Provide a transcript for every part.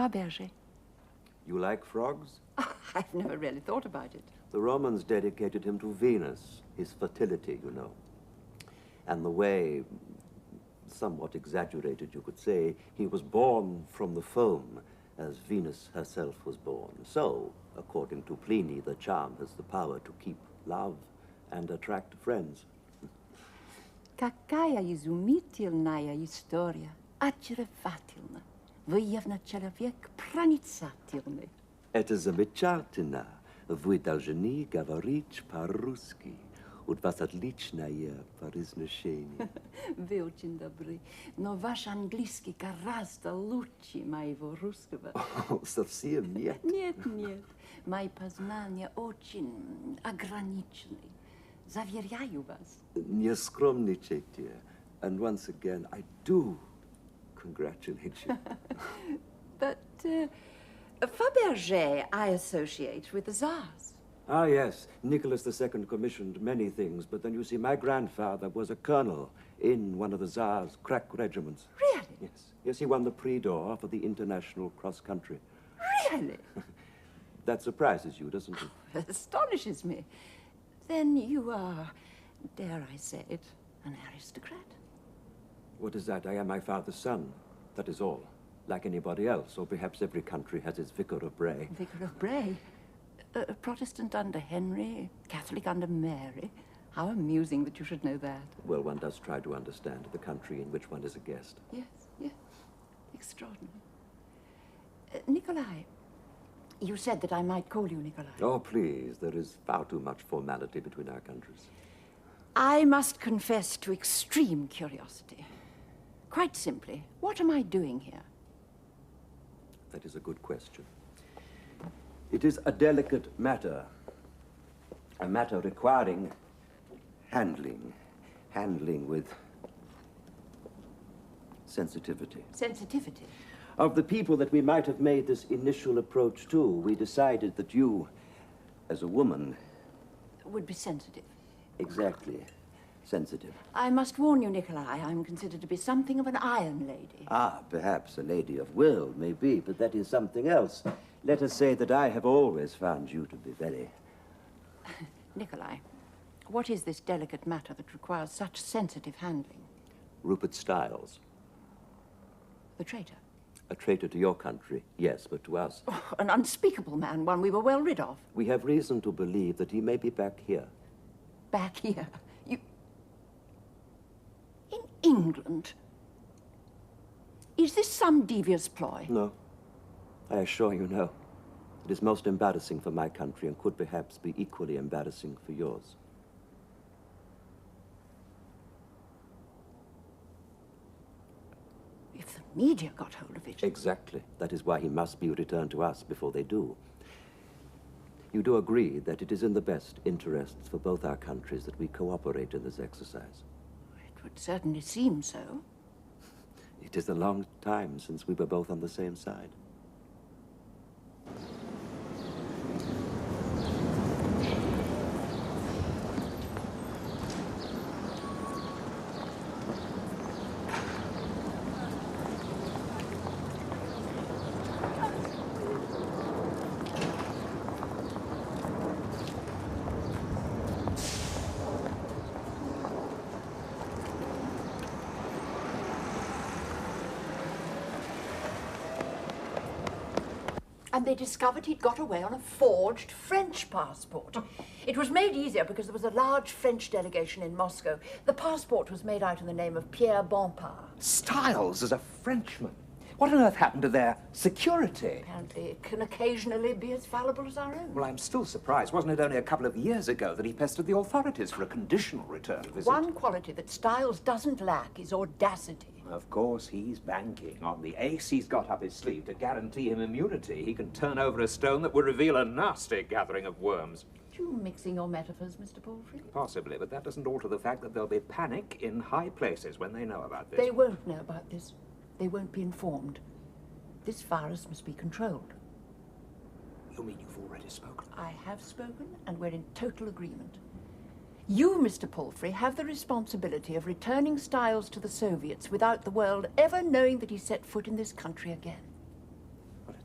Fabergé. You like frogs? Oh, I've never really thought about it. The Romans dedicated him to Venus, his fertility, you know. And the way, somewhat exaggerated you could say, he was born from the foam, as Venus herself was born. So, according to Pliny, the charm has the power to keep love and attract friends. Какая изумительная история, очаровательна, выявна человек проницательный. Это замечательно. Вы должны говорить по-русски. У вас отличное произношение. Вы очень добры, но ваш английский гораздо лучше моего русского. Совсем нет. Нет. Мои познания очень ограничены. Заверяю вас. Не скромничайте. And once again, I do congratulate you. But Fabergé I associate with the Tsars. Ah, yes. Nicholas II commissioned many things, but then you see, my grandfather was a colonel in one of the Tsar's crack regiments. Really? Yes, he won the Prix d'Or for the International Cross Country. Really? That surprises you, doesn't it? It astonishes me. Then you are, dare I say it, an aristocrat? What is that? I am my father's son. That is all. Like anybody else, or perhaps every country has its Vicar of Bray. Vicar of Bray? A Protestant under Henry, Catholic under Mary. How amusing that you should know that. Well, one does try to understand the country in which one is a guest. Yes. Extraordinary. Nikolai, you said that I might call you Nikolai. Oh, please. There is far too much formality between our countries. I must confess to extreme curiosity. Quite simply, what am I doing here? That is a good question. It is a delicate matter. A matter requiring handling. Handling with sensitivity. Sensitivity? Of the people that we might have made this initial approach to, we decided that you, as a woman... would be sensitive. Exactly. Sensitive. I must warn you, Nikolai, I'm considered to be something of an iron lady. Ah, perhaps a lady of will, maybe, but that is something else. Let us say that I have always found you to be very... Nikolai, what is this delicate matter that requires such sensitive handling? Rupert Styles. The traitor? A traitor to your country, yes, but to us. Oh, an unspeakable man, one we were well rid of. We have reason to believe that he may be back here. Back here? You... in England? Is this some devious ploy? No. I assure you, no. It is most embarrassing for my country and could perhaps be equally embarrassing for yours. If the media got hold of it... Exactly. That is why he must be returned to us before they do. You do agree that it is in the best interests for both our countries that we cooperate in this exercise? It would certainly seem so. It is a long time since we were both on the same side. And they discovered he'd got away on a forged French passport. It was made easier because there was a large French delegation in Moscow. The passport was made out in the name of Pierre Bonar. Styles is a Frenchman. What on earth happened to their security? Apparently it can occasionally be as fallible as our own. Well, I'm still surprised. Wasn't it only a couple of years ago that he pestered the authorities for a conditional return visit? One quality that Styles doesn't lack is audacity. Of course, he's banking on the ace he's got up his sleeve to guarantee him immunity. He can turn over a stone that would reveal a nasty gathering of worms. Are you mixing your metaphors, Mr. Palfrey? Possibly, but that doesn't alter the fact that there'll be panic in high places when they know about this. They won't know about this. They won't be informed. This virus must be controlled. You mean you've already spoken? I have spoken, and we're in total agreement. You, Mr. Palfrey, have the responsibility of returning Styles to the Soviets without the world ever knowing that he set foot in this country again. Well,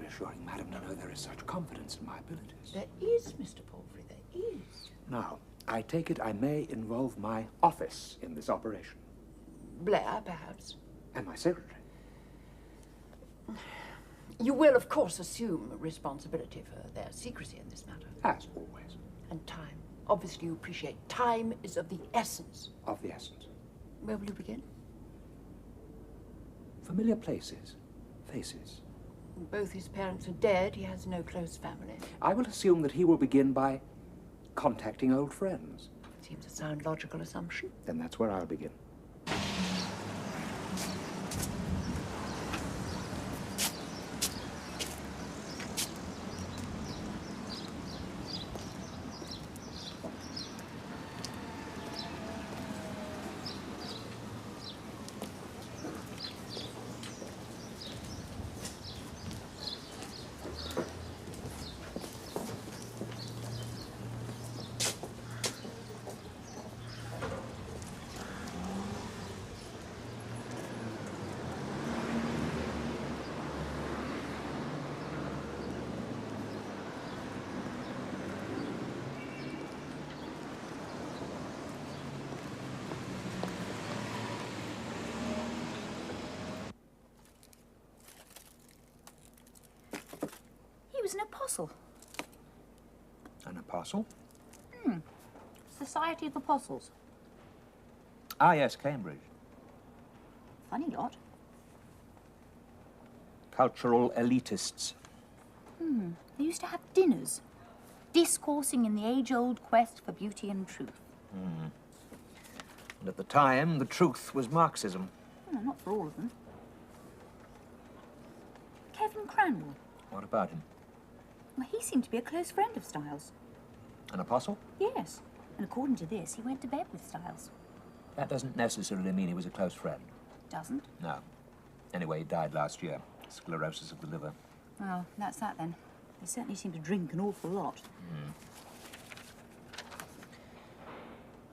reassuring, madam, to know there is such confidence in my abilities. There is, Mr. Palfrey, there is. Now, I take it I may involve my office in this operation. Blair, perhaps. And my secretary. You will, of course, assume responsibility for their secrecy in this matter. As always. And time. Obviously, you appreciate time is of the essence. Of the essence. Where will you begin? Familiar places. Faces. Both his parents are dead. He has no close family. I will assume that he will begin by contacting old friends. Seems a sound, logical assumption. Then that's where I'll begin. He was an apostle. An apostle? Society of Apostles. Ah, yes, Cambridge. Funny lot. Cultural elitists. They used to have dinners, discoursing in the age-old quest for beauty and truth. And at the time, the truth was Marxism. No, not for all of them. Kevin Cranwell. What about him? Well, he seemed to be a close friend of Styles. An apostle? Yes. And according to this, he went to bed with Styles. That doesn't necessarily mean he was a close friend. Doesn't? No. Anyway, he died last year. Sclerosis of the liver. Well, that's that then. They certainly seem to drink an awful lot.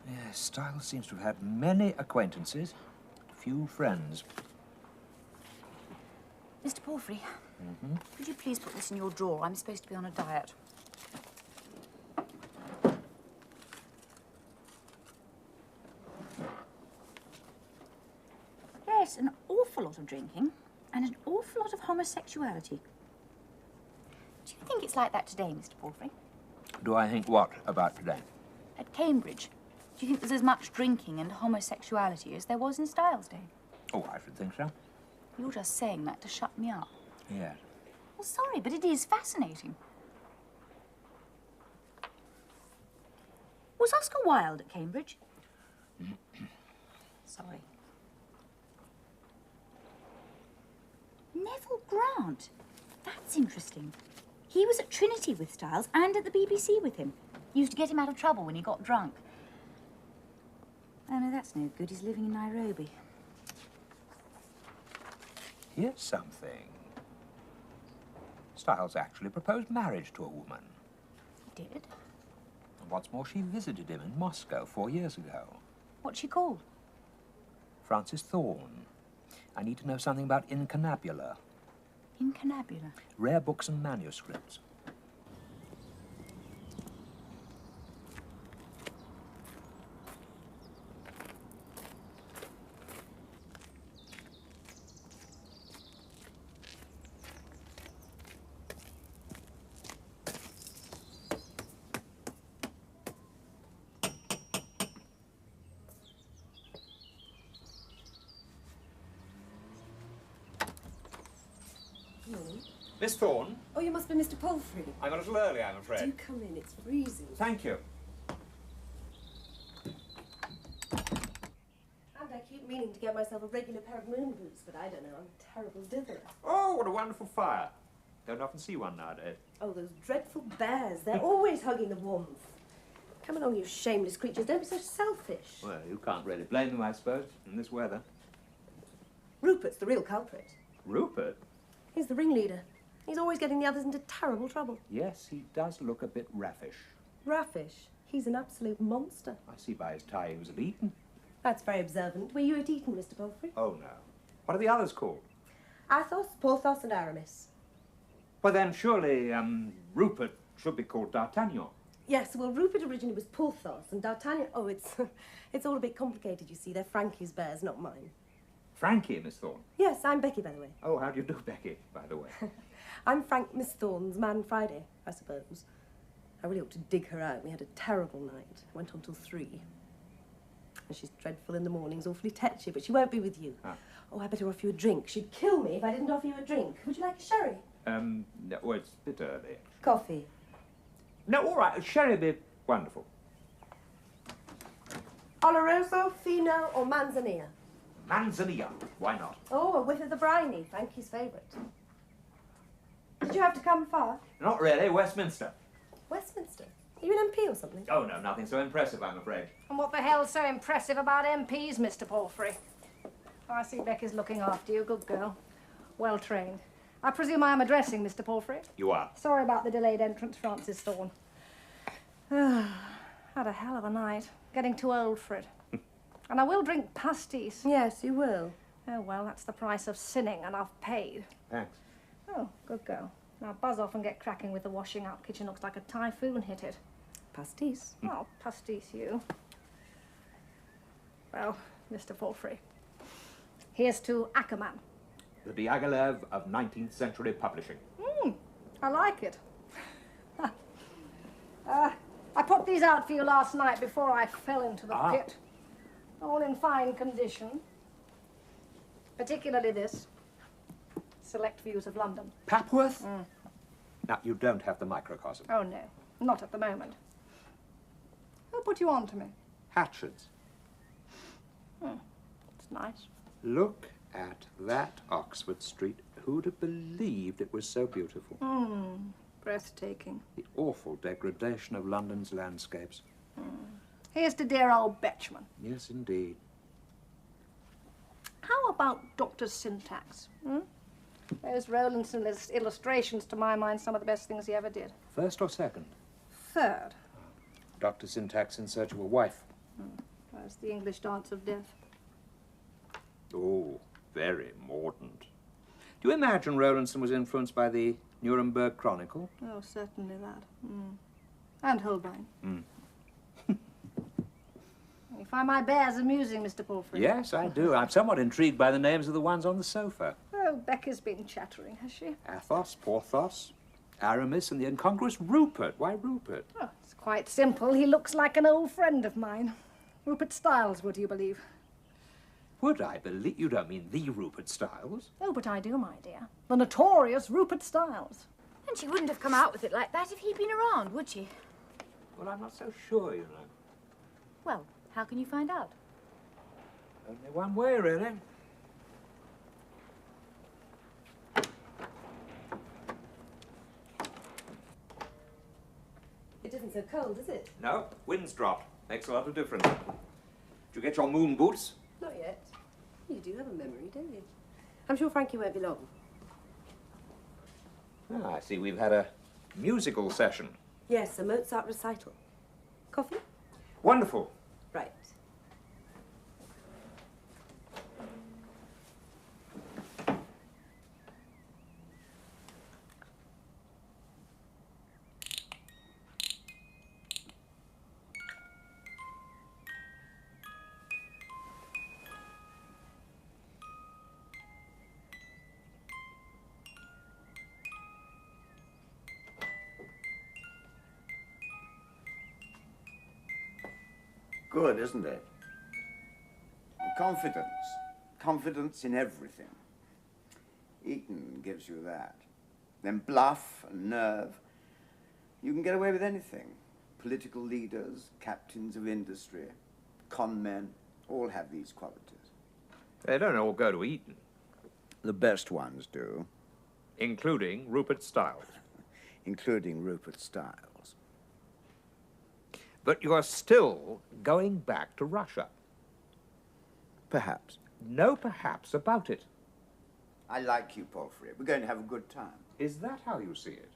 Yes, Styles seems to have had many acquaintances, few friends. Mr. Palfrey, could you please put this in your drawer? I'm supposed to be on a diet. Yes, an awful lot of drinking and an awful lot of homosexuality. Do you think it's like that today, Mr. Palfrey? Do I think what about today? At Cambridge, do you think there's as much drinking and homosexuality as there was in Styles' day? Oh, I should think so. You're just saying that to shut me up. Yes. Well, sorry, but it is fascinating. Was Oscar Wilde at Cambridge? Sorry. Neville Grant. That's interesting. He was at Trinity with Styles and at the BBC with him. Used to get him out of trouble when he got drunk. Oh, no, that's no good. He's living in Nairobi. Here's something. Styles actually proposed marriage to a woman. He did? And what's more, she visited him in Moscow 4 years ago. What's she called? Frances Thorne. I need to know something about incunabula. Incunabula. Rare books and manuscripts. Miss Thorne? Oh, you must be Mr. Palfrey. I'm a little early, I'm afraid. Do come in, it's freezing. Thank you. And I keep meaning to get myself a regular pair of moon boots, but I don't know, I'm a terrible ditherer. Oh, what a wonderful fire. Don't often see one nowadays. Oh, those dreadful bears, they're always hugging the warmth. Come along, you shameless creatures, don't be so selfish. Well, you can't really blame them, I suppose, in this weather. Rupert's the real culprit. Rupert? He's the ringleader. He's always getting the others into terrible trouble. Yes, he does look a bit raffish. Raffish? He's an absolute monster. I see by his tie he was at Eton. That's very observant. Were you at Eton, Mr. Palfrey? Oh, no. What are the others called? Athos, Porthos and Aramis. Well, then surely Rupert should be called D'Artagnan. Yes, well, Rupert originally was Porthos, and D'Artagnan... Oh, it's all a bit complicated, you see. They're Frankie's bears, not mine. Frankie, Miss Thorne? Yes, I'm Becky, by the way. Oh, how do you do, Becky, by the way? I'm Frank Miss Thorne's man Friday, I suppose. I really ought to dig her out. We had a terrible night. Went on till 3. And she's dreadful in the mornings, awfully tetchy, but she won't be with you. Ah. Oh, I better offer you a drink. She'd kill me if I didn't offer you a drink. Would you like a sherry? No, well, it's a bit early. Coffee. No, all right, sherry would be wonderful. Oloroso, Fino, or Manzanilla? Manzanilla, why not? Oh, a whiff of the briny, Frankie's favourite. Did you have to come far? Not really, Westminster. Westminster? Are you an MP or something? Oh, no, nothing so impressive, I'm afraid. And what the hell's so impressive about MPs, Mr. Palfrey? Oh, I see Becky's looking after you. Good girl. Well trained. I presume I am addressing Mr. Palfrey? You are. Sorry about the delayed entrance, Francis Thorne. Had a hell of a night. Getting too old for it. And I will drink pastis. Yes, you will. Oh, well, that's the price of sinning, and I've paid. Thanks. Oh, good girl. Now buzz off and get cracking with the washing up. Kitchen looks like a typhoon hit it. Pastis. Oh, pastis you. Well, Mr. Palfrey, here's to Ackerman. The Diaghilev of 19th century publishing. I like it. I put these out for you last night before I fell into the pit. All in fine condition. Particularly this. Select Views of London. Papworth? Now, you don't have the microcosm. Oh, no. Not at the moment. Who put you on to me? Hatchards. It's nice. Look at that Oxford Street. Who'd have believed it was so beautiful? Breathtaking. The awful degradation of London's landscapes. Here's to dear old Betchman. Yes, indeed. How about Dr. Syntax? Those Rowlandson illustrations, to my mind, some of the best things he ever did. First or second? Third. Dr. Syntax in Search of a Wife. That's the English Dance of Death. Oh, very mordant. Do you imagine Rowlandson was influenced by the Nuremberg Chronicle? Oh, certainly that. And Holbein. You find my bears amusing, Mr. Palfrey? Yes, I do. I'm somewhat intrigued by the names of the ones on the sofa. Oh, Becca's been chattering, has she? Athos, Porthos, Aramis, and the incongruous Rupert. Why Rupert? Oh, it's quite simple. He looks like an old friend of mine. Rupert Styles, would you believe? Would I believe? You don't mean the Rupert Styles? Oh, but I do, my dear. The notorious Rupert Styles. And she wouldn't have come out with it like that if he'd been around, would she? Well, I'm not so sure, you know. Well, how can you find out? Only one way, really. It isn't so cold, is it? No, wind's dropped. Makes a lot of difference. Did you get your moon boots? Not yet. You do have a memory, don't you? I'm sure Frankie won't be long. I see we've had a musical session. Yes, a Mozart recital. Coffee? Wonderful. Right. Good, isn't it? Confidence. Confidence in everything. Eton gives you that. Then bluff and nerve. You can get away with anything. Political leaders, captains of industry, con men, all have these qualities. They don't all go to Eton. The best ones do. Including Rupert Styles. Including Rupert Styles. But you're still going back to Russia. Perhaps. No perhaps about it. I like you, Palfrey. We're going to have a good time. Is that how you see it?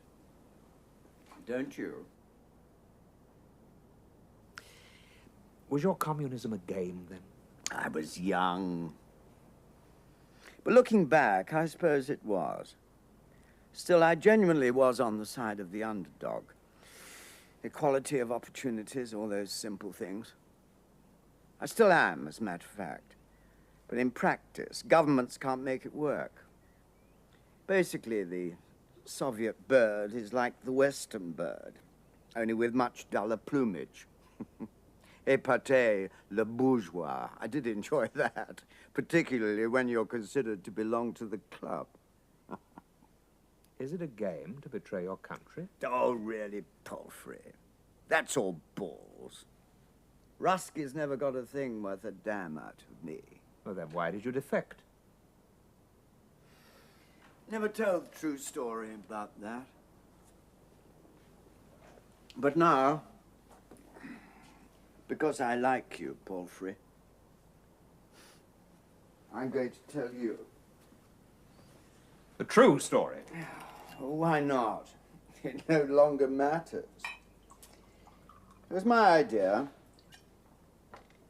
Don't you? Was your communism a game, then? I was young. But looking back, I suppose it was. Still, I genuinely was on the side of the underdog. Equality of opportunities, all those simple things. I still am, as a matter of fact. But in practice, governments can't make it work. Basically, the Soviet bird is like the Western bird, only with much duller plumage. Épaté le bourgeois. I did enjoy that, particularly when you're considered to belong to the club. Is it a game to betray your country? Oh, really, Palfrey? That's all balls. Rusky's never got a thing worth a damn out of me. Well, then why did you defect? Never told the true story about that. But now, because I like you, Palfrey, I'm going to tell you. The true story? Why not? It no longer matters. It was my idea.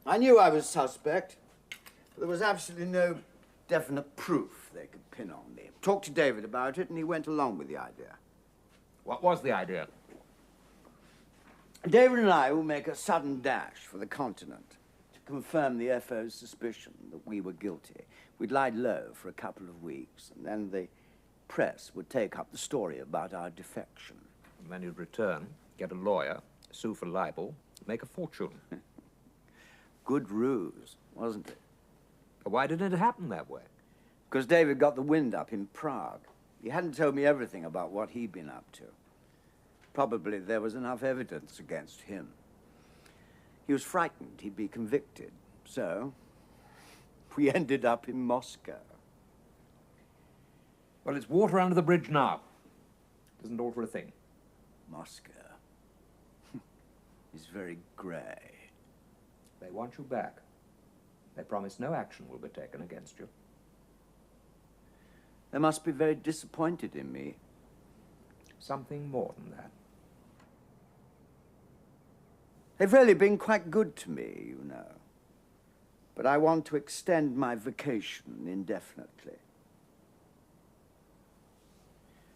I knew I was suspect, but there was absolutely no definite proof they could pin on me. Talked to David about it, and he went along with the idea. What was the idea? David and I will make a sudden dash for the continent to confirm the FO's suspicion that we were guilty. We'd lie low for a couple of weeks, and then the press would take up the story about our defection. And then you'd return, get a lawyer, sue for libel, make a fortune. Good ruse, wasn't it? But why didn't it happen that way? Because David got the wind up in Prague. He hadn't told me everything about what he'd been up to. Probably there was enough evidence against him. He was frightened he'd be convicted, so we ended up in Moscow. Well, it's water under the bridge now. Doesn't alter a thing. Moscow is very grey. They want you back. They promise no action will be taken against you. They must be very disappointed in me. Something more than that. They've really been quite good to me, you know. But I want to extend my vacation indefinitely.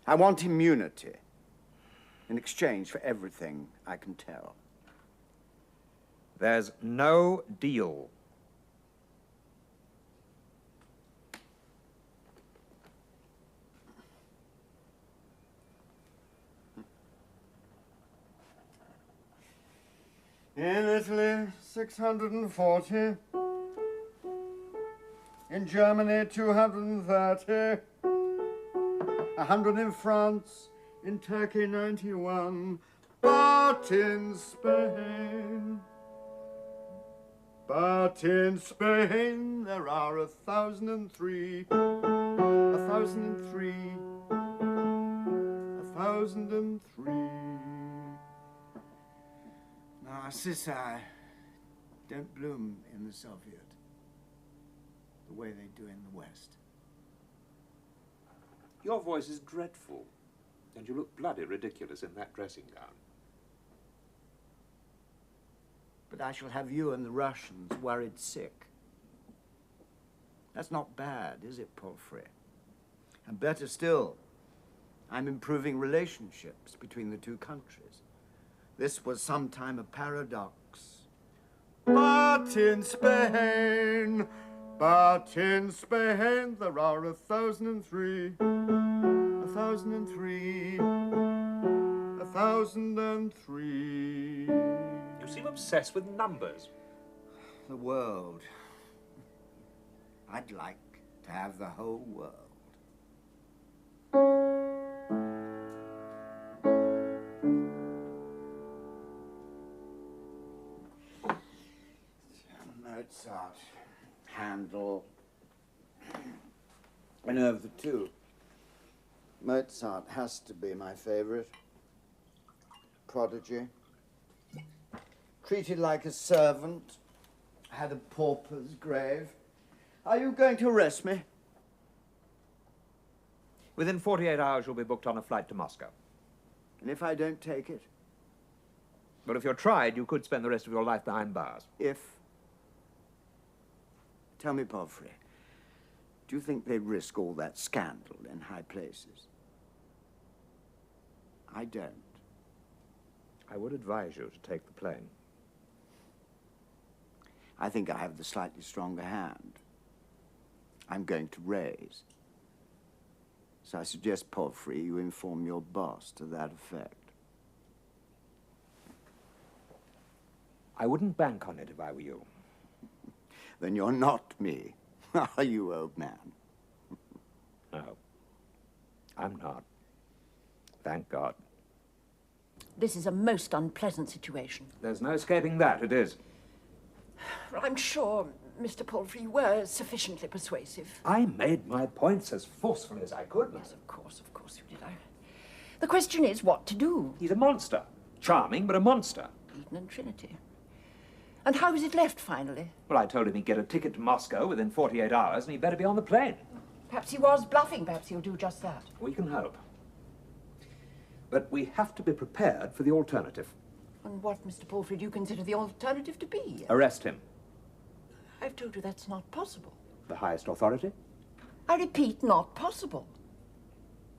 I want immunity in exchange for everything I can tell. There's no deal. In Italy, 640. In Germany, 230. 100 in France. In Turkey, 91. But in Spain... But in Spain, there are 1,003. 1,003. 1,003. Narcissi don't bloom in the Soviet the way they do in the West. Your voice is dreadful, and you look bloody ridiculous in that dressing gown. But I shall have you and the Russians worried sick. That's not bad, is it, Palfrey? And better still, I'm improving relationships between the two countries. This was sometime a paradox. But in Spain, there are 1,003. 1,003. 1,003. You seem obsessed with numbers. The world. I'd like to have the whole world. Mozart, Handel. I know of the two. Mozart has to be my favorite. Prodigy. Treated like a servant. Had a pauper's grave. Are you going to arrest me? Within 48 hours, you'll be booked on a flight to Moscow. And if I don't take it? But if you're tried, you could spend the rest of your life behind bars. If? Tell me, Palfrey, do you think they'd risk all that scandal in high places? I don't. I would advise you to take the plane. I think I have the slightly stronger hand. I'm going to raise. So I suggest, Palfrey, you inform your boss to that effect. I wouldn't bank on it if I were you. Then you're not me, are you, old man? No, I'm not. Thank God. This is a most unpleasant situation. There's no escaping that, it is. I'm sure, Mr. Palfrey, you were sufficiently persuasive. I made my points as forcefully as I could. Yes, of course you did. The question is what to do. He's a monster. Charming, but a monster. Eden and Trinity. And how was it left, finally? Well, I told him he'd get a ticket to Moscow within 48 hours, and he'd better be on the plane. Perhaps he was bluffing. Perhaps he'll do just that. We can hope. But we have to be prepared for the alternative. And what, Mr. Palfrey, do you consider the alternative to be? Arrest him. I've told you that's not possible. The highest authority? I repeat, not possible.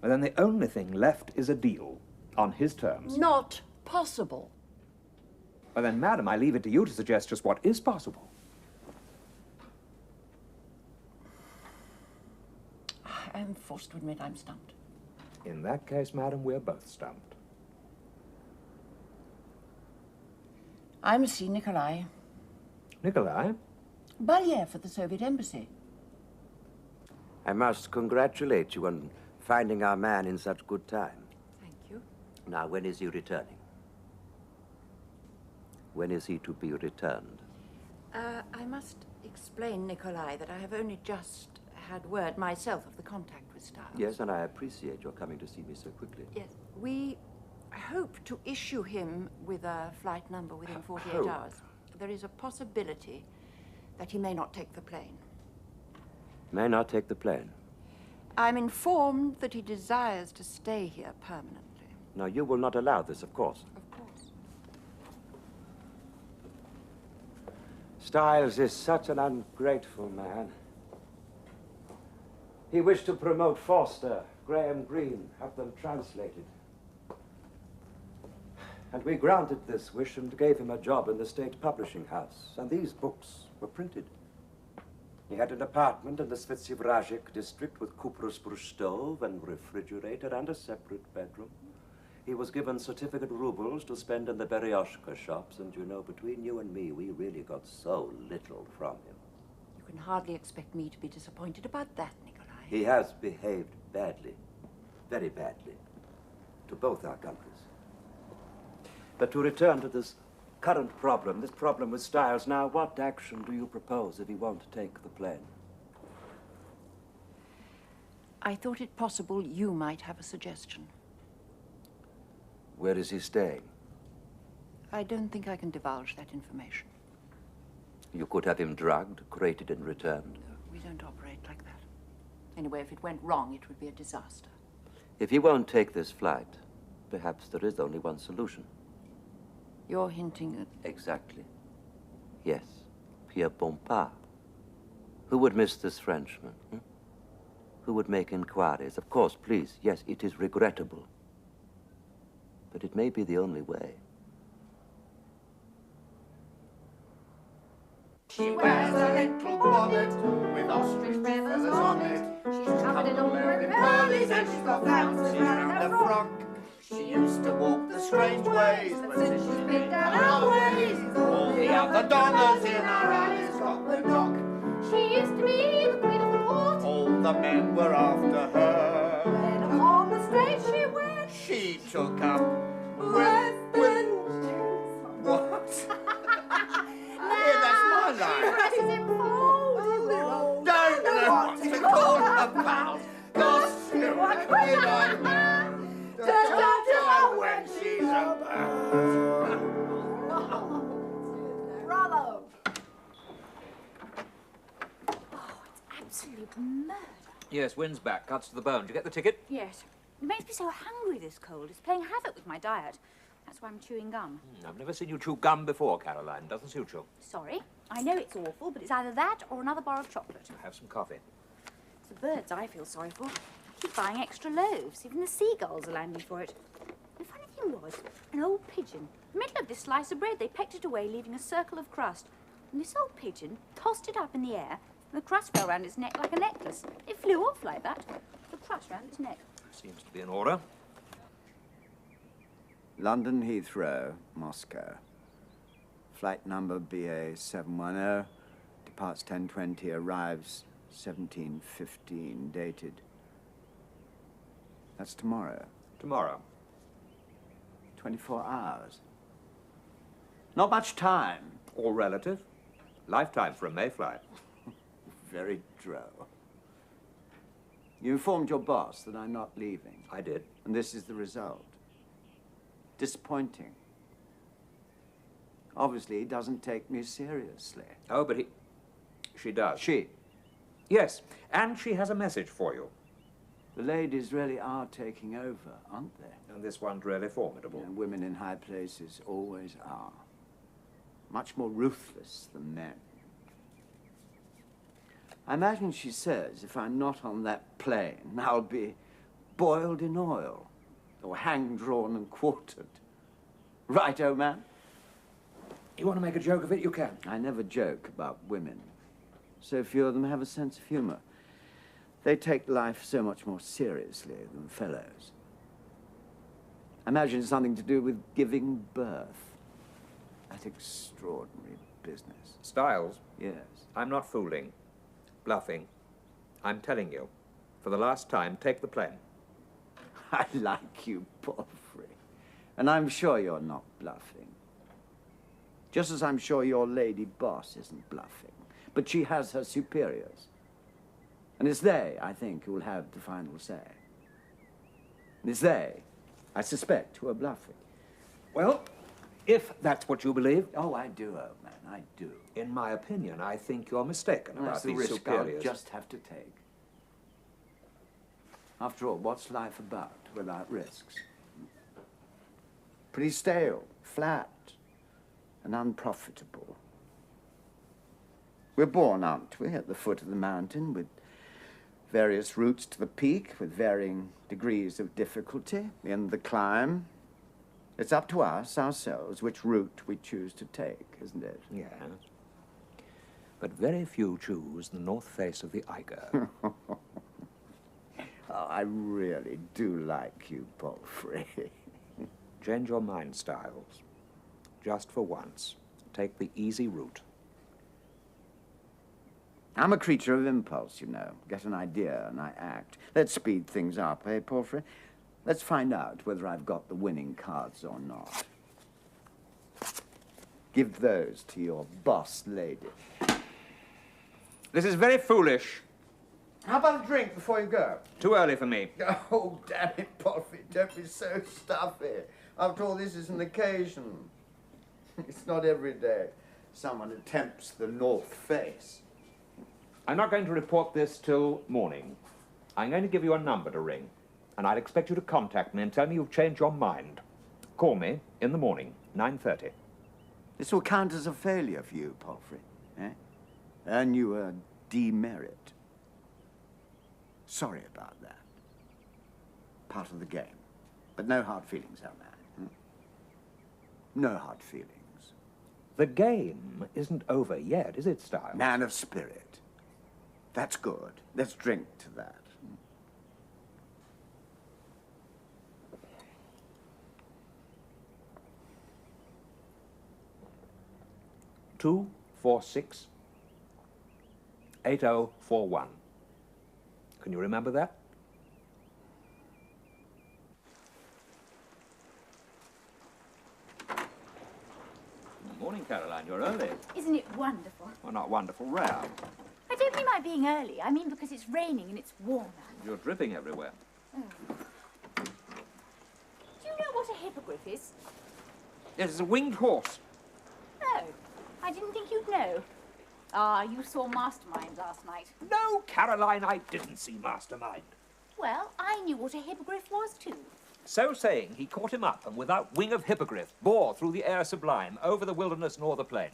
And then the only thing left is a deal. On his terms. Not possible. Well then, madam, I leave it to you to suggest just what is possible. I'm forced to admit I'm stumped. In that case, madam, we're both stumped. I must see Nikolai. Nikolai? Blair for the Soviet embassy. I must congratulate you on finding our man in such good time. Thank you. Now, when is he returning? When is he to be returned? I must explain, Nikolai, that I have only just had word myself of the contact with Stiles. Yes, and I appreciate your coming to see me so quickly. Yes. We hope to issue him with a flight number within 48 Hope. hours. There is a possibility that he may not take the plane. May not take the plane. I'm informed that he desires to stay here permanently. Now, you will not allow this, of course. Of course. Stiles is such an ungrateful man. He wished to promote Forster, Graham Greene, have them translated. And we granted this wish and gave him a job in the state publishing house. And these books were printed. He had an apartment in the Svetsivrazhik district with Kuprusbrush stove and refrigerator and a separate bedroom. He was given certificate rubles to spend in the Beryoshka shops, and you know, between you and me, we really got so little from him. You can hardly expect me to be disappointed about that, Nikolai. He has behaved badly, very badly, to both our countries. But to return to this current problem, this problem with Stiles, now, what action do you propose if he won't take the plane? I thought it possible you might have a suggestion. Where is he staying? I don't think I can divulge that information. You could have him drugged, crated, and returned. We don't operate like that. Anyway, if it went wrong, it would be a disaster. If he won't take this flight, perhaps there is only one solution. You're hinting at... Exactly. Yes, Pierre Bonar. Who would miss this Frenchman? Who would make inquiries? Of course, please, yes, it is regrettable. But it may be the only way. She wears a little bonnet with ostrich feathers on it. She's covered in all Red pearlies and she's got flounces round her frock. She used to walk the strange ways, but since she's been down our ways, all the other donners in our alley's got the knock. She used to be the queen of the court. All the men were after her. When upon the stage she went. She took up with what? Yeah, that's my line. Dresses in folded Don't know what to call her pals. Costume, What you was know, that? to touch her when she's about. Bravo! Absolute murder. Yes, wind's back, cuts to the bone. Did you get the ticket? Yes. It makes me so hungry, this cold. It's playing havoc with my diet. That's why I'm chewing gum. I've never seen you chew gum before, Caroline. Doesn't suit you. Sorry. I know it's awful, but it's either that or another bar of chocolate. Have some coffee. It's the birds I feel sorry for. I keep buying extra loaves. Even the seagulls are landing for it. If thing was, an old pigeon. Middle of this slice of bread, they pecked it away, leaving a circle of crust. And this old pigeon tossed it up in the air, and the crust fell round its neck like a necklace. It flew off like that, the crust round its neck. Seems to be in order. London Heathrow, Moscow. Flight number BA 710, departs 10:20, arrives 17:15, dated. That's tomorrow. Tomorrow. 24 hours. Not much time. All relative. Lifetime for a Mayfly. Very droll. You informed your boss that I'm not leaving. I did. And this is the result. Disappointing. Obviously, he doesn't take me seriously. Oh, but he... She does. She. Yes, and she has a message for you. The ladies really are taking over, aren't they? And this one's really formidable. And women in high places always are. Much more ruthless than men. I imagine she says if I'm not on that plane, I'll be boiled in oil or hanged, drawn and quartered. Right, old man? You want to make a joke of it, you can. I never joke about women. So few of them have a sense of humor. They take life so much more seriously than fellows. I imagine it's something to do with giving birth. That extraordinary business. Styles? Yes. I'm not fooling, bluffing. I'm telling you, for the last time, take the plane. I like you, Palfrey. And I'm sure you're not bluffing. Just as I'm sure your lady boss isn't bluffing. But she has her superiors. And it's they, I think, who will have the final say. And it's they, I suspect, who are bluffing. Well, if that's what you believe. Oh, I do, old man, I do. In my opinion, I think you're mistaken about That's the these risk superiors. I'll just have to take. After all, what's life about without risks? Pretty stale, flat, and unprofitable. We're born, aren't we, at the foot of the mountain with various routes to the peak with varying degrees of difficulty in the climb. It's up to us, ourselves, which route we choose to take, isn't it? Yes. But very few choose the north face of the Eiger. Oh, I really do like you, Palfrey. Change your mind, Styles. Just for once. Take the easy route. I'm a creature of impulse, you know. Get an idea and I act. Let's speed things up, eh, Palfrey? Let's find out whether I've got the winning cards or not. Give those to your boss lady. This is very foolish. How about a drink before you go? Too early for me. Oh, damn it, Palfrey, don't be so stuffy. After all, this is an occasion. It's not every day someone attempts the North Face. I'm not going to report this till morning. I'm going to give you a number to ring, and I'd expect you to contact me and tell me you've changed your mind. Call me in the morning, 9:30. This will count as a failure for you, Palfrey, eh? Earn you a demerit. Sorry about that. Part of the game. But no hard feelings, old man. No hard feelings. The game isn't over yet, is it, Styles? Man of spirit. That's good. Let's drink to that. 246 8041. Can you remember that? Morning, Caroline. You're early. Isn't it wonderful? Well, not wonderful, rare. I don't mean my being early. I mean because it's raining and it's warmer. You're dripping everywhere. Oh. Do you know what a hippogriff is? Yes, it's a winged horse. No, I didn't think you'd know. Ah, you saw Mastermind last night. No, Caroline, I didn't see Mastermind. Well, I knew what a hippogriff was too. So saying, he caught him up and without wing of hippogriff bore through the air sublime over the wilderness nor the plain.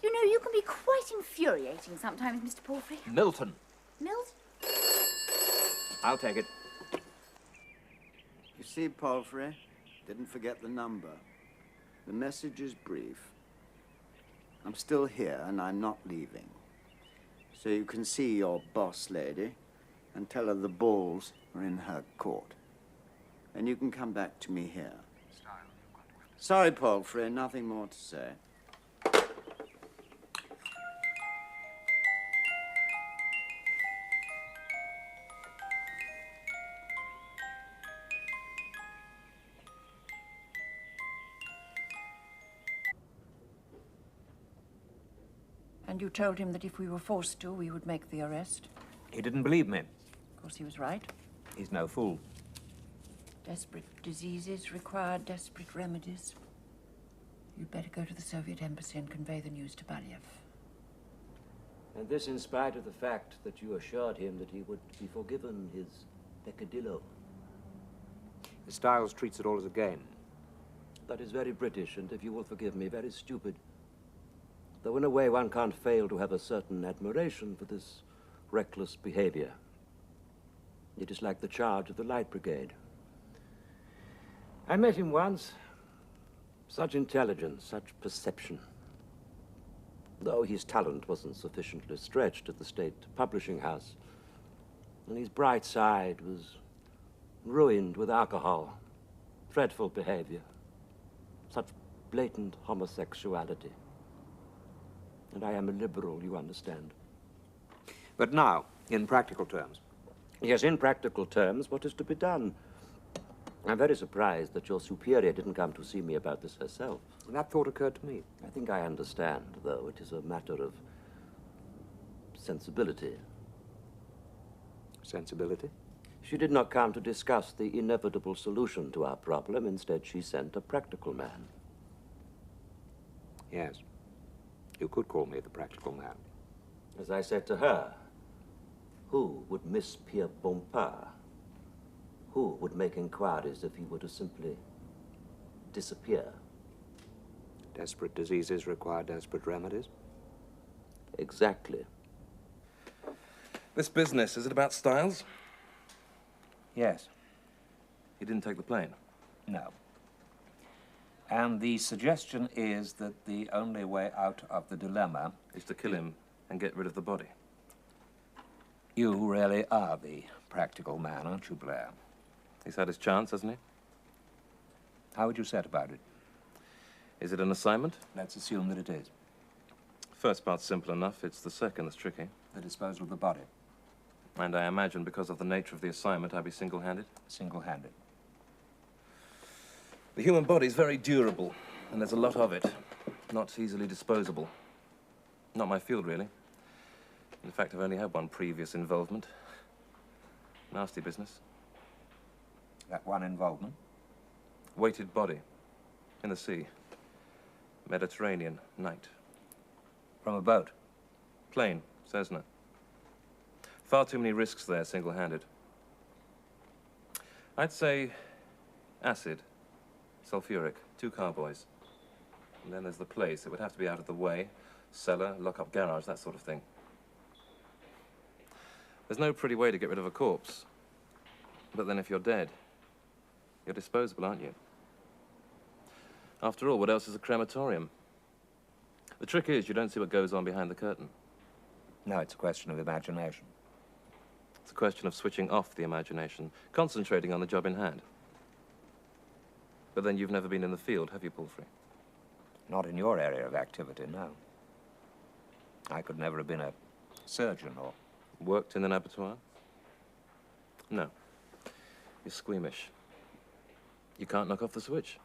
You know, you can be quite infuriating sometimes, Mr. Palfrey. Milton. Milton? I'll take it. You see, Palfrey, Didn't forget the number. The message is brief. I'm still here and I'm not leaving. So you can see your boss lady and tell her the balls are in her court. And you can come back to me here. Sorry, Palfrey, nothing more to say. And you told him that if we were forced to, we would make the arrest? He didn't believe me. Of course, he was right. He's no fool. Desperate diseases require desperate remedies. You'd better go to the Soviet embassy and convey the news to Baliev. And this in spite of the fact that you assured him that he would be forgiven his peccadillo. Styles treats it all as a game. That is very British, and if you will forgive me, very stupid. Though in a way one can't fail to have a certain admiration for this reckless behavior. It is like the charge of the Light Brigade. I met him once. Such intelligence, such perception. Though his talent wasn't sufficiently stretched at the state publishing house, and his bright side was ruined with alcohol, dreadful behavior, such blatant homosexuality. And I am a liberal, you understand. But now, in practical terms. Yes, in practical terms, what is to be done? I'm very surprised that your superior didn't come to see me about this herself. That thought occurred to me. I think I understand, though. It is a matter of sensibility. Sensibility? She did not come to discuss the inevitable solution to our problem. Instead, she sent a practical man. Yes. You could call me the practical man. As I said to her, who would miss Pierre Bonar? Who would make inquiries if he were to simply disappear? Desperate diseases require desperate remedies. Exactly. This business, is it about Styles? Yes. He didn't take the plane? No. And the suggestion is that the only way out of the dilemma is to kill him and get rid of the body. You really are the practical man, aren't you, Blair? He's had his chance, hasn't he? How would you set about it? Is it an assignment? Let's assume that it is. First part's simple enough. It's the second that's tricky. The disposal of the body. And I imagine because of the nature of the assignment, I'd be single-handed? Single-handed. The human body's very durable, and there's a lot of it. Not easily disposable. Not my field, really. In fact, I've only had one previous involvement. Nasty business. That one involvement? Weighted body. In the sea. Mediterranean, night. From a boat? Plane, Cessna. Far too many risks there, single-handed. I'd say acid, sulfuric, 2 carboys. And then there's the place. It would have to be out of the way. Cellar, lock-up garage, that sort of thing. There's no pretty way to get rid of a corpse. But then if you're dead, you're disposable, aren't you? After all, what else is a crematorium? The trick is you don't see what goes on behind the curtain. No, it's a question of imagination. It's a question of switching off the imagination, concentrating on the job in hand. But then you've never been in the field, have you, Palfrey? Not in your area of activity, no. I could never have been a surgeon or... Worked in an abattoir? No. You're squeamish. You can't knock off the switch.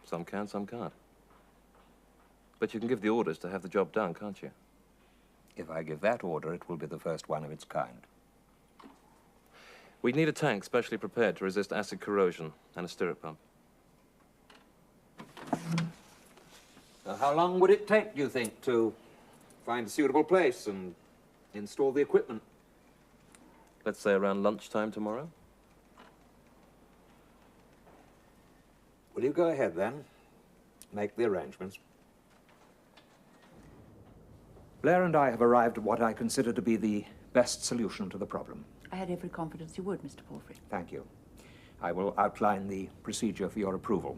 Some can, some can't. But you can give the orders to have the job done, can't you? If I give that order, it will be the first one of its kind. We'd need a tank specially prepared to resist acid corrosion and a stirrup pump. So how long would it take, do you think, to find a suitable place and install the equipment? Let's say around lunchtime tomorrow. Will you go ahead, then? Make the arrangements. Blair and I have arrived at what I consider to be the best solution to the problem. I had every confidence you would, Mr. Palfrey. Thank you. I will outline the procedure for your approval.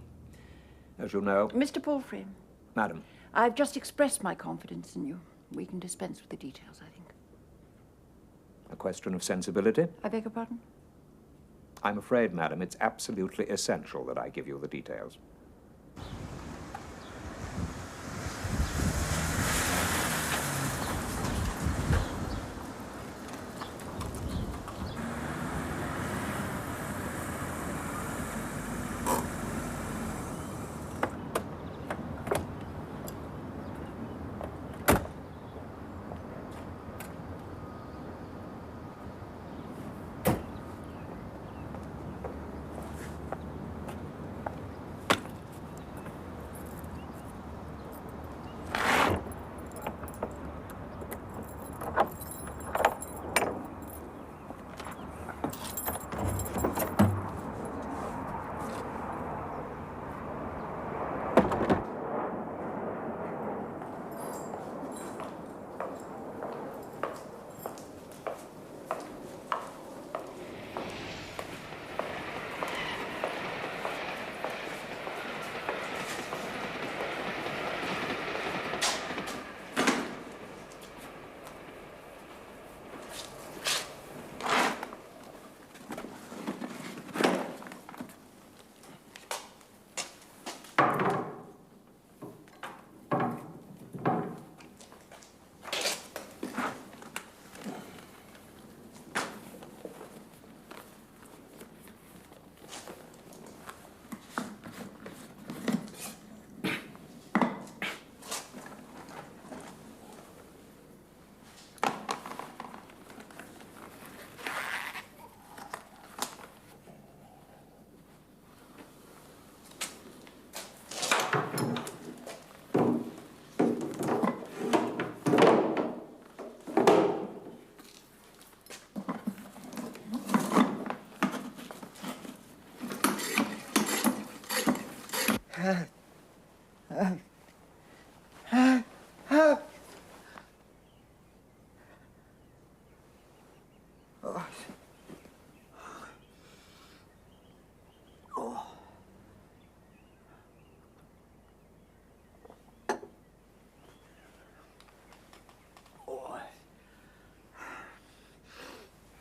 As you know... Mr. Palfrey. Madam. I've just expressed my confidence in you. We can dispense with the details, I think. A question of sensibility? I beg your pardon? I'm afraid, madam, it's absolutely essential that I give you the details.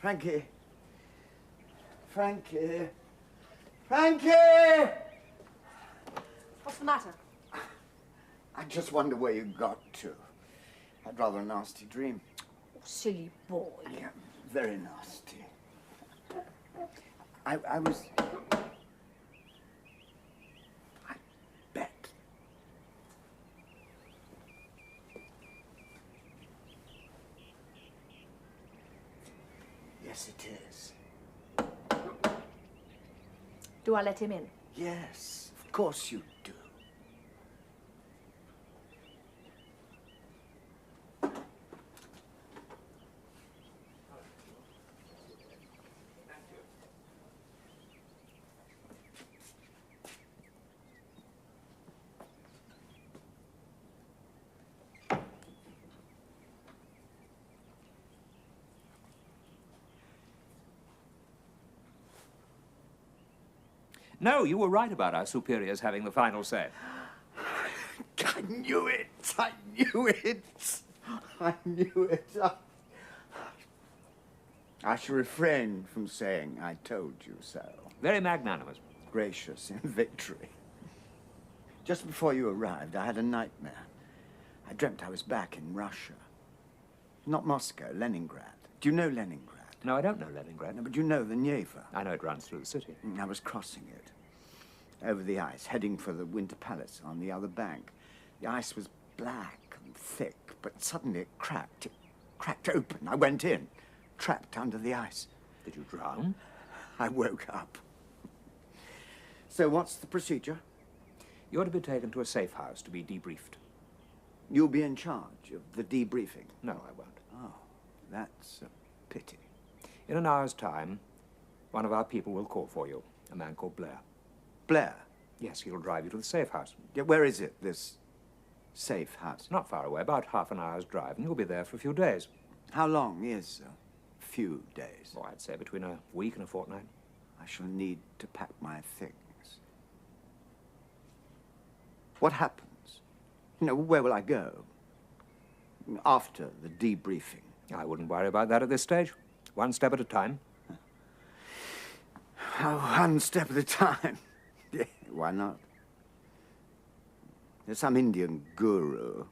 Frankie! Frankie! Frankie! What's the matter? I just wonder where you got to. I'd rather a nasty dream. Oh, silly boy. Yeah, very nasty. I was... I bet. Yes, it is. Do I let him in? Yes, of course you do. No, you were right about our superiors having the final say. I knew it! I knew it! I knew it! I shall refrain from saying I told you so. Very magnanimous. Gracious in victory. Just before you arrived, I had a nightmare. I dreamt I was back in Russia. Not Moscow, Leningrad. Do you know Leningrad? No, I don't know Leningrad. No, but you know the Neva. I know it runs through the city. I was crossing it. Over the ice, heading for the Winter Palace on the other bank. The ice was black and thick, but suddenly it cracked. It cracked open. I went in, trapped under the ice. Did you drown? I woke up. So what's the procedure? You're to be taken to a safe house to be debriefed. You'll be in charge of the debriefing? No, I won't. Oh, that's a pity. In an hour's time, one of our people will call for you, a man called Blair. Blair? Yes, he'll drive you to the safe house. Yeah, where is it, this safe house? Not far away, about half an hour's drive, and you'll be there for a few days. How long is a few days? Oh, I'd say between a week and a fortnight. I shall need to pack my things. What happens? You know, where will I go? After the debriefing. I wouldn't worry about that at this stage. One step at a time. One step at a time. Yeah, why not? There's some Indian guru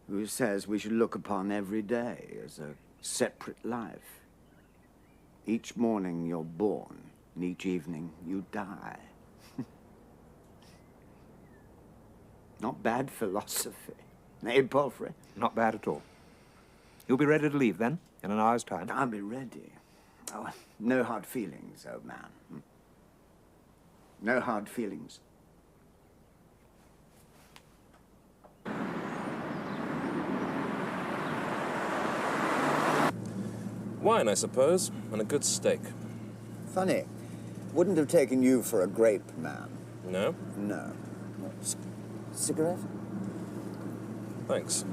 who says we should look upon every day as a separate life. Each morning you're born, and each evening you die. Not bad philosophy. Eh, Palfrey? Not bad at all. You'll be ready to leave, then, in an hour's time? I'll be ready. Oh, no hard feelings, old man. No hard feelings. Wine, I suppose, and a good steak. Funny. Wouldn't have taken you for a grape man. No? No. Cigarette? Thanks.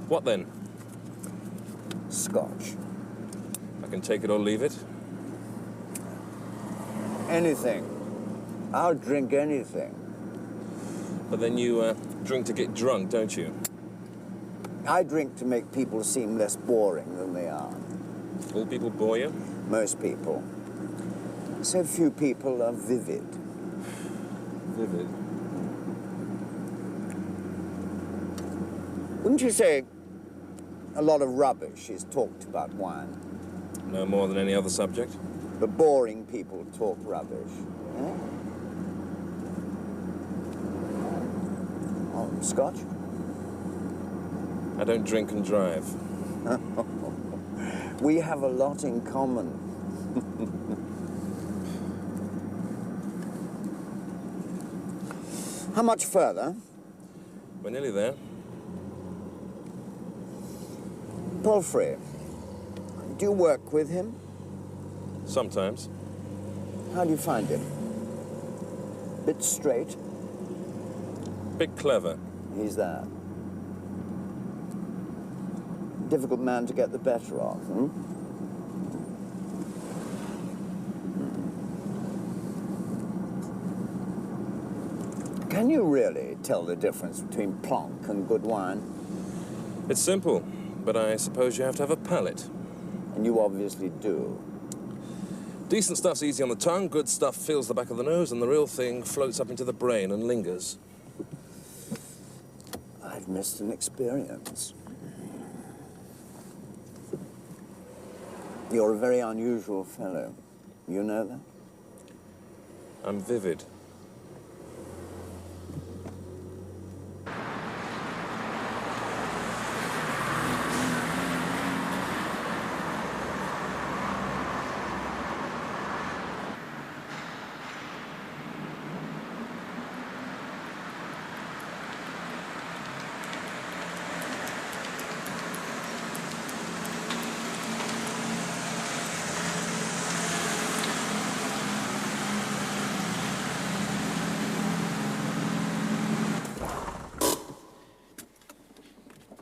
What then? Scotch. I can take it or leave it. Anything. I'll drink anything. But then you drink to get drunk, don't you? I drink to make people seem less boring than they are. All people bore you? Most people. So few people are vivid. Vivid? Wouldn't you say a lot of rubbish is talked about wine? No more than any other subject? The boring people talk rubbish. Eh? Oh, Scotch? I don't drink and drive. We have a lot in common. How much further? We're nearly there. Palfrey, do you work with him? Sometimes. How do you find him? Bit straight? Bit clever. He's that. Difficult man to get the better of, hmm? Can you really tell the difference between plonk and good wine? It's simple, but I suppose you have to have a palate. And you obviously do. Decent stuff's easy on the tongue, good stuff fills the back of the nose, and the real thing floats up into the brain and lingers. I've missed an experience. You're a very unusual fellow. You know that? I'm vivid.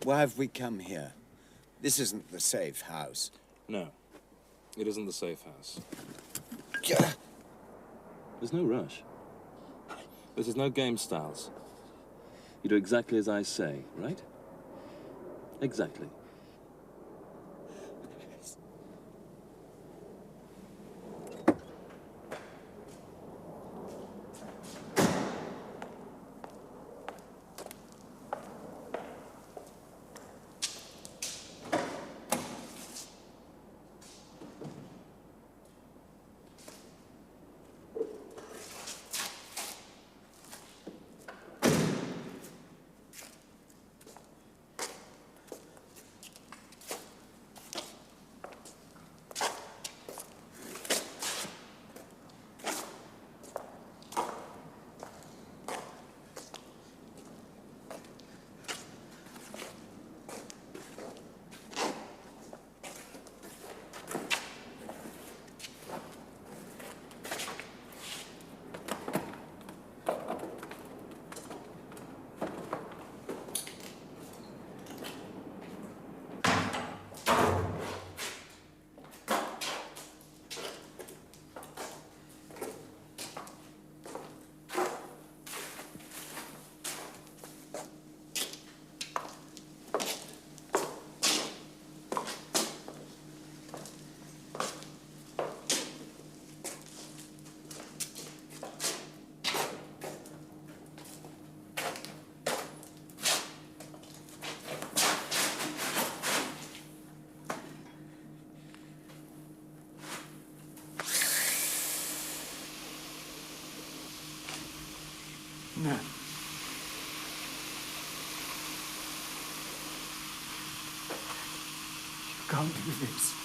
Why have we come here? This isn't the safe house. No, it isn't the safe house. There's no rush. This is no game styles. You do exactly as I say, right? Exactly. No. You can't do this.